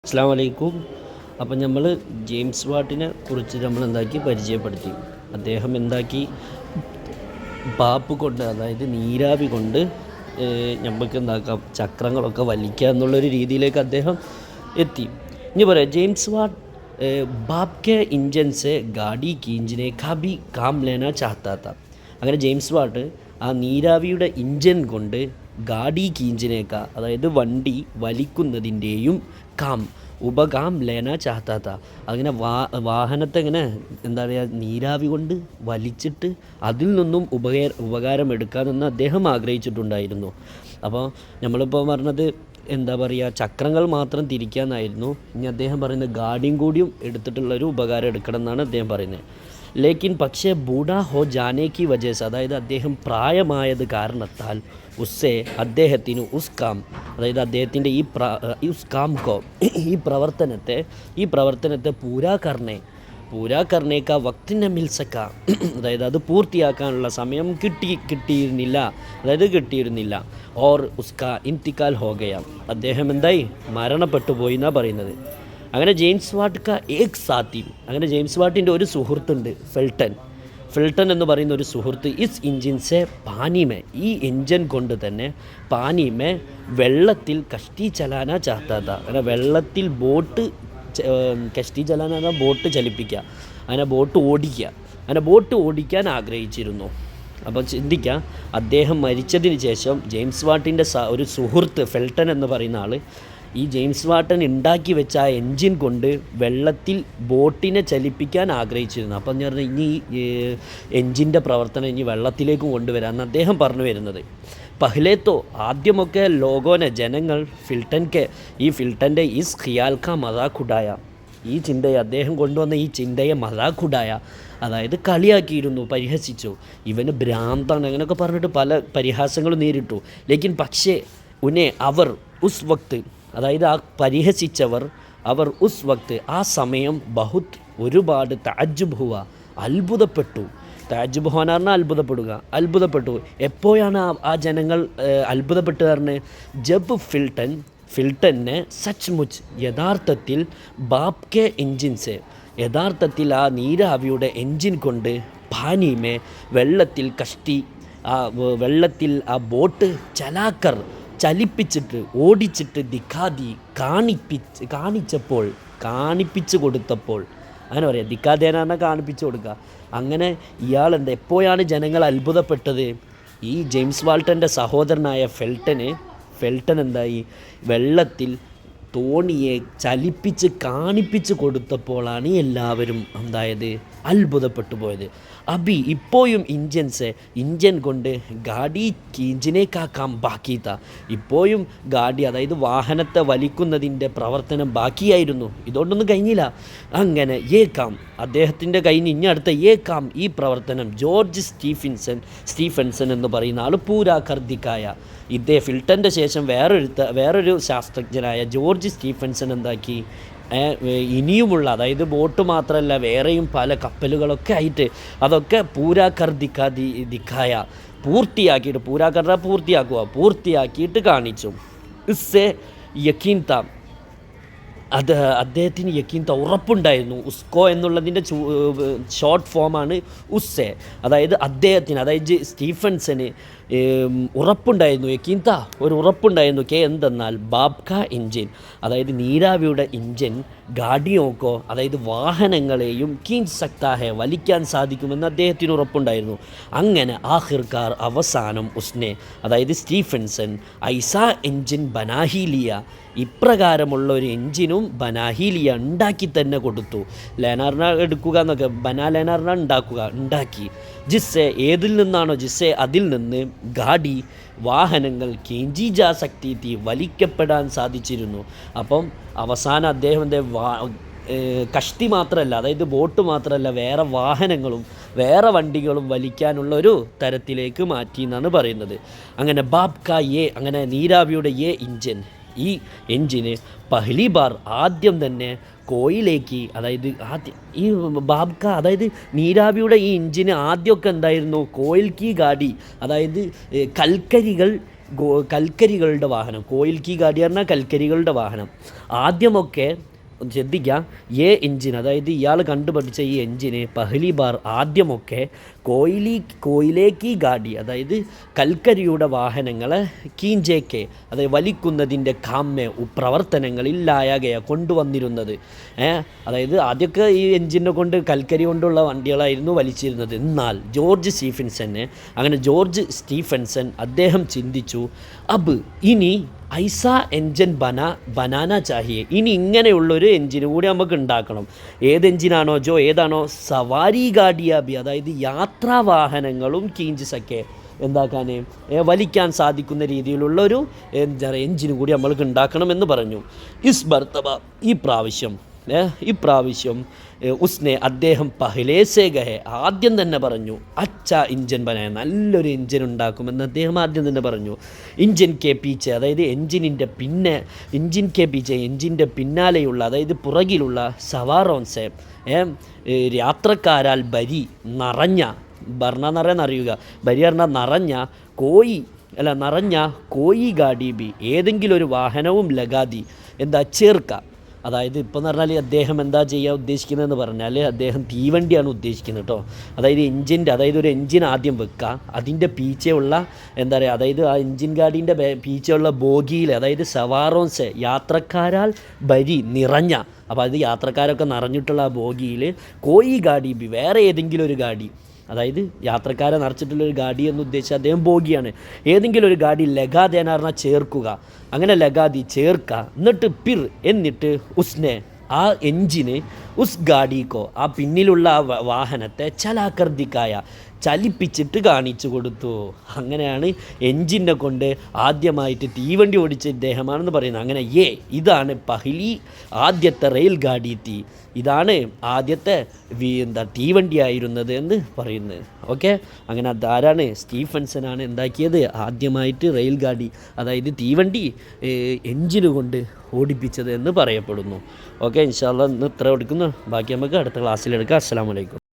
അസ്സലാമു അലൈക്കും. അപ്പം നമ്മൾ ജെയിംസ് വാട്ടിനെ കുറിച്ച് നമ്മൾ പരിചയപ്പെടുത്തി. അദ്ദേഹം പാപ്പ് കൊണ്ട്, അതായത് നീരാവി കൊണ്ട് നമുക്ക് ചക്രങ്ങളൊക്കെ വലിക്കുക എന്നുള്ളൊരു രീതിയിലേക്ക് അദ്ദേഹം എത്തി. ഇനി പറയാം, James Watt bap K engine से गाड़ी खींचने का भी काम लेना चाहता था. അങ്ങനെ ജെയിംസ് വാട്ട് ആ നീരാവിയുടെ ഇഞ്ചൻ കൊണ്ട് ഗാഡി കീഞ്ചിനേക്ക, അതായത് വണ്ടി വലിക്കുന്നതിൻ്റെയും ഉപകാം ലേന ചാത്താത്ത, അങ്ങനെ വാഹനത്തെ ഇങ്ങനെ എന്താ പറയുക, നീരാവി കൊണ്ട് വലിച്ചിട്ട് അതിൽ നിന്നും ഉപകാരം എടുക്കാമെന്ന് അദ്ദേഹം ആഗ്രഹിച്ചിട്ടുണ്ടായിരുന്നു. അപ്പോൾ നമ്മളിപ്പോൾ പറഞ്ഞത് എന്താ പറയുക, ചക്രങ്ങൾ മാത്രം തിരിക്കാമെന്നായിരുന്നു. ഇനി അദ്ദേഹം പറയുന്നത് ഗാഡിയും കൂടിയും എടുത്തിട്ടുള്ളൊരു ഉപകാരം എടുക്കണം എന്നാണ് അദ്ദേഹം പറയുന്നത്. ലേക്കിൻ പക്ഷേ ബൂഡാ ഹോ ജാനേക്ക് വജേസ്, അതായത് അദ്ദേഹം പ്രായമായത് കാരണത്താൽ ഉസ്സെ അദ്ദേഹത്തിന് അതായത് അദ്ദേഹത്തിൻ്റെ ഉസ് കാം കോ ഈ പ്രവർത്തനത്തെ പൂരാ കർണേക്ക വക്തിനെ മിൽസക്ക, അതായത് അത് പൂർത്തിയാക്കാനുള്ള സമയം കിട്ടിയിരുന്നില്ല. ഓർ ഉസ്ക ഇന്തിക്കാൽ ഹോ ഗയ, അദ്ദേഹം മരണപ്പെട്ടു പോയി എന്നാണ് പറയുന്നത്. അങ്ങനെ ജെയിംസ് വാട്ടിൻ്റെ ഒരു സുഹൃത്തുണ്ട്, ഫിൽട്ടൺ എന്ന് പറയുന്ന ഒരു സുഹൃത്ത്. ഇസ് എഞ്ചിൻസെ പാനിമേ, ഈ എഞ്ചിൻ കൊണ്ട് തന്നെ പാനിമേ വെള്ളത്തിൽ കഷ്ടി ചലാന ചാത്താത്ത, അങ്ങനെ വെള്ളത്തിൽ കഷ്ടി ചലാന ബോട്ട് ചലിപ്പിക്കുക, അങ്ങനെ ബോട്ട് ഓടിക്കാൻ ആഗ്രഹിച്ചിരുന്നു. അപ്പോൾ ചിന്തിക്കുക, അദ്ദേഹം മരിച്ചതിന് ശേഷം ജെയിംസ് വാട്ടിൻ്റെ ഒരു സുഹൃത്ത് ഫിൽട്ടൺ എന്ന് പറയുന്ന ആൾ ഈ ജെയിംസ് വാട്ടൻ ഉണ്ടാക്കി വെച്ച ആ എൻജിൻ കൊണ്ട് വെള്ളത്തിൽ ബോട്ടിനെ ചലിപ്പിക്കാൻ ആഗ്രഹിച്ചിരുന്നു. അപ്പം എന്ന് പറഞ്ഞാൽ ഇനി എൻജിൻ്റെ പ്രവർത്തനം ഇനി വെള്ളത്തിലേക്ക് കൊണ്ടുവരാമെന്ന് അദ്ദേഹം പറഞ്ഞു വരുന്നത്. പഹ്ലേത്തോ ആദ്യമൊക്കെ ജനങ്ങൾ ഫിൽട്ടൻ്റെ ഇസ് ഖിയാൽക്ക മദാഖുഡായ, ഈ ചിന്തയെ അദ്ദേഹം കൊണ്ടുവന്ന ഈ ചിന്തയെ മദാഖുഡായ, അതായത് കളിയാക്കിയിരുന്നു, പരിഹസിച്ചു. ഇവന് ഭ്രാന്താണ് അങ്ങനെയൊക്കെ പറഞ്ഞിട്ട് പല പരിഹാസങ്ങളും നേരിട്ടു. ലേക്കിൻ പക്ഷേ അവർ ഉസ് വക്ത്, അതായത് ആ പരിഹസിച്ചവർ ഉസ് വക്ത് ആ സമയം ഒരുപാട് അത്ഭുതപ്പെട്ടു. തഅജ്ജുബ് ഹോന പറഞ്ഞാൽ അത്ഭുതപ്പെട്ടു. എപ്പോഴാണ് ആ ജനങ്ങൾ അത്ഭുതപ്പെട്ടു പറഞ്ഞത്? ജബ് ഫിൽട്ടനെ സച്ച്മുച്ച് യഥാർത്ഥത്തിൽ ബാപ്പ് കെ എൻജിൻസ്, യഥാർത്ഥത്തിൽ ആ നീരാവിയുടെ എൻജിൻ കൊണ്ട് പാനിമേ വെള്ളത്തിൽ ആ ബോട്ട് ചലിപ്പിച്ചിട്ട് ഓടിച്ചിട്ട് കാണിപ്പിച്ചു കൊടുത്തപ്പോൾ, അങ്ങനെ പറയാം, ദിക്കാദേന കാണിപ്പിച്ചു കൊടുക്കുക. അങ്ങനെ എപ്പോഴാണ് ജനങ്ങൾ അത്ഭുതപ്പെട്ടത്? ഈ ജെയിംസ് വാൾട്ടൻ്റെ സഹോദരനായ ഫെൽട്ടൺ വെള്ളത്തിൽ തോണിയെ കാണിപ്പിച്ച് കൊടുത്തപ്പോഴാണ് എല്ലാവരും അത്ഭുതപ്പെട്ടു പോയത്. ഇപ്പോഴും ഇഞ്ചൻ കൊണ്ട് ഗാഡി കീഞ്ചിനേക്കാക്കാം ബാക്കീത്ത, ഇപ്പോഴും ഗാഡി, അതായത് വാഹനത്തെ വലിക്കുന്നതിൻ്റെ പ്രവർത്തനം ബാക്കിയായിരുന്നു, ഇതുകൊണ്ടൊന്നും കഴിഞ്ഞില്ല. അങ്ങനെ അദ്ദേഹത്തിൻ്റെ കഴിഞ്ഞ് അടുത്ത ഈ പ്രവർത്തനം ജോർജ് സ്റ്റീഫൻസൺ എന്ന് പറയുന്ന ആൾ പൂരാ കർദിക്കായ, ഫിൽട്ടൻ്റെ ശേഷം വേറൊരു ശാസ്ത്രജ്ഞനായ ജോർജ് സ്റ്റീഫൻസൺ ഇനിയുമുള്ള, അതായത് ബോട്ട് മാത്രമല്ല വേറെയും പല കപ്പലുകളൊക്കെ ആയിട്ട് അതൊക്കെ പൂർത്തിയാക്കിയിട്ട് കാണിച്ചു. ഇസ്സെ യക്കീൻത, അദ്ദേഹത്തിന് യക്കീൻത ഉറപ്പുണ്ടായിരുന്നു. ഉസ്കോ എന്നുള്ളതിൻ്റെ ഷോർട്ട് ഫോമാണ് ഉസ്സെ, അതായത് അതായത് സ്റ്റീഫൻസന് ഉറപ്പുണ്ടായിരുന്നു, യക്കീൻത ഒരു ഉറപ്പുണ്ടായിരുന്നു. എന്തെന്നാൽ ബാബ്ക എൻജിൻ, അതായത് നീരാവിയുടെ ഇഞ്ചിൻ ഗാഡിയോക്കോ, അതായത് വാഹനങ്ങളെയും സക്താഹെ വലിക്കാൻ സാധിക്കുമെന്ന് അദ്ദേഹത്തിന് ഉറപ്പുണ്ടായിരുന്നു. അങ്ങനെ ആഖിർക്കാർ അവസാനം അതായത് സ്റ്റീഫൻസൺ ഐസാ എൻജിൻ ബനാഹിലിയ, ഇപ്രകാരമുള്ള ഒരു എൻജിനും ബനാഹിലിയ ഉണ്ടാക്കി തന്നെ കൊടുത്തു. ലേനാറിന എടുക്കുക എന്നൊക്കെ, ലേനാറിന ഉണ്ടാക്കി. അതിൽ നിന്ന് ഗാഡി വാഹനങ്ങൾ വലിക്കപ്പെടാൻ സാധിച്ചിരുന്നു. അപ്പം അവസാനം അദ്ദേഹത്തിൻ്റെ കഷ്ടി മാത്രമല്ല, അതായത് ബോട്ട് മാത്രമല്ല, വേറെ വാഹനങ്ങളും വേറെ വണ്ടികളും വലിക്കാനുള്ളൊരു തരത്തിലേക്ക് മാറ്റി എന്നാണ് പറയുന്നത്. അങ്ങനെ അങ്ങനെ നീരാവിയുടെ ഈ എൻജിന് പഹ്ലി ബാർ ആദ്യം തന്നെ കോയിലേക്ക്, അതായത് ഈ അതായത് നീരാവിയുടെ ഈ എൻജിന് ആദ്യമൊക്കെ കോയിൽ കീ ഗാഡി, അതായത് കൽക്കരികൾ കൽക്കരികളുടെ വാഹനം. കോയിൽ കി ഗാഡി പറഞ്ഞാൽ കൽക്കരികളുടെ വാഹനം. ആദ്യമൊക്കെ ശ്രദ്ധിക്കുക, എഞ്ചിൻ, അതായത് ഇയാൾ കണ്ടുപിടിച്ച ഈ എഞ്ചിന് പഹ്ലി ബാർ ആദ്യമൊക്കെ കോയിലേക്ക് ഗാഡി, അതായത് കൽക്കരിയുടെ വാഹനങ്ങളെ കീഞ്ചേക്കെ, അതായത് വലിക്കുന്നതിൻ്റെ പ്രവർത്തനങ്ങളില്ലായകയാണ് കൊണ്ടുവന്നിരുന്നത്. അതായത് ആദ്യമൊക്കെ ഈ എഞ്ചിനെ കൊണ്ട് കൽക്കരി കൊണ്ടുള്ള വണ്ടികളായിരുന്നു വലിച്ചിരുന്നത്. എന്നാൽ ജോർജ് സ്റ്റീഫൻസൺ അദ്ദേഹം ചിന്തിച്ചു, ഇനി ഐസാ എൻജിൻ ബനാന ചാഹിയെ, ഇനി ഇങ്ങനെയുള്ളൊരു എൻജിൻ കൂടി നമുക്ക് ഉണ്ടാക്കണം. ഏത് എൻജിനാണോ ഏതാണോ സവാരി ഗാഡിയാബി, അതായത് യാത്രാ വാഹനങ്ങളും കീഞ്ചിസൊക്കെ എന്താക്കാൻ വലിക്കാൻ സാധിക്കുന്ന രീതിയിലുള്ള ഒരു എൻജിനും കൂടി നമ്മൾക്ക് ഉണ്ടാക്കണമെന്ന് പറഞ്ഞു. ഇസ് ബർത്തബ, ഈ പ്രാവശ്യം ഉസ്നെ അദ്ദേഹം പഹ്ലേസേ ഗഹെ, ആദ്യം തന്നെ പറഞ്ഞു, ഇഞ്ചൻ ബനായ, നല്ലൊരു എഞ്ചിൻ ഉണ്ടാക്കുമെന്ന് അദ്ദേഹം ആദ്യം തന്നെ പറഞ്ഞു. ഇഞ്ചിൻ കെ പീച്ചെ, അതായത് എഞ്ചിൻ്റെ പിന്നാലെയുള്ള, അതായത് പുറകിലുള്ള സവാറോൻസെ, യാത്രക്കാരാൽ നിറഞ്ഞ, ബർണ നിറയെന്നറിയുക, ബരി പറഞ്ഞാൽ നിറഞ്ഞ കോയി ഗാഡി ബി, ഏതെങ്കിലും ഒരു വാഹനവും ലഗാതി, ചേർക്ക. അതായത് ഇപ്പം എന്ന് പറഞ്ഞാൽ അദ്ദേഹം എന്താ ചെയ്യാൻ ഉദ്ദേശിക്കുന്നതെന്ന് പറഞ്ഞാൽ അദ്ദേഹം തീവണ്ടിയാണ് ഉദ്ദേശിക്കുന്നത് കേട്ടോ. അതായത് ഒരു എൻജിൻ ആദ്യം വെക്കുക, അതിൻ്റെ പീച്ചയുള്ള അതായത് ആ എൻജിൻ ഗാഡീൻ്റെ പീച്ചയുള്ള ബോഗിയിൽ, അതായത് സവാറോൻസ്, യാത്രക്കാരാൽ നിറഞ്ഞ, അപ്പോൾ അത് യാത്രക്കാരൊക്കെ നിറഞ്ഞിട്ടുള്ള ആ ബോഗിയിൽ കോയി ഗാഡി ബി, വേറെ ഏതെങ്കിലും ഒരു ഗാഡി, അതായത് യാത്രക്കാരെ നിറച്ചിട്ടുള്ളൊരു ഗാഡി എന്ന് ഉദ്ദേശിച്ചാൽ അദ്ദേഹം ബോഗിയാണ്, ഏതെങ്കിലും ഒരു ഗാഡി ലഗാദേന പറഞ്ഞാൽ ചേർക്കുക, അങ്ങനെ ലഗാതി ചേർക്കുക. എന്നിട്ട് ഉസ്നെ, ആ എൻജിന്, ഉസ് ഗാഡിക്കോ, ആ പിന്നിലുള്ള ആ വാഹനത്തെ ചലാക്കർദിക്കായ, ചലിപ്പിച്ചിട്ട് കാണിച്ചു കൊടുത്തു. അങ്ങനെയാണ് എൻജിനെ കൊണ്ട് ആദ്യമായിട്ട് തീവണ്ടി ഓടിച്ച ഇദ്ദേഹമാണെന്ന് പറയുന്നത്. അങ്ങനെ ഇതാണ് ആദ്യത്തെ റെയിൽ ഗാഡി ഇതാണ് ആദ്യത്തെ തീവണ്ടിയായിരുന്നത് എന്ന് പറയുന്നത്. ഓക്കെ, അങ്ങനെ അതാരാണ്? സ്റ്റീഫൻസനാണ് എന്താക്കിയത്, ആദ്യമായിട്ട് റെയിൽ ഗാഡി, അതായത് തീവണ്ടി എൻജിന് കൊണ്ട് ഓടിപ്പിച്ചത് എന്ന് പറയപ്പെടുന്നു. ഓക്കെ, ഇൻഷാ അല്ലാഹ് ഇന്ന് ഇത്ര എടുക്കുന്നു, ബാക്കി നമുക്ക് അടുത്ത ക്ലാസ്സിലെടുക്കാം. അസ്സലാമു അലൈക്കും.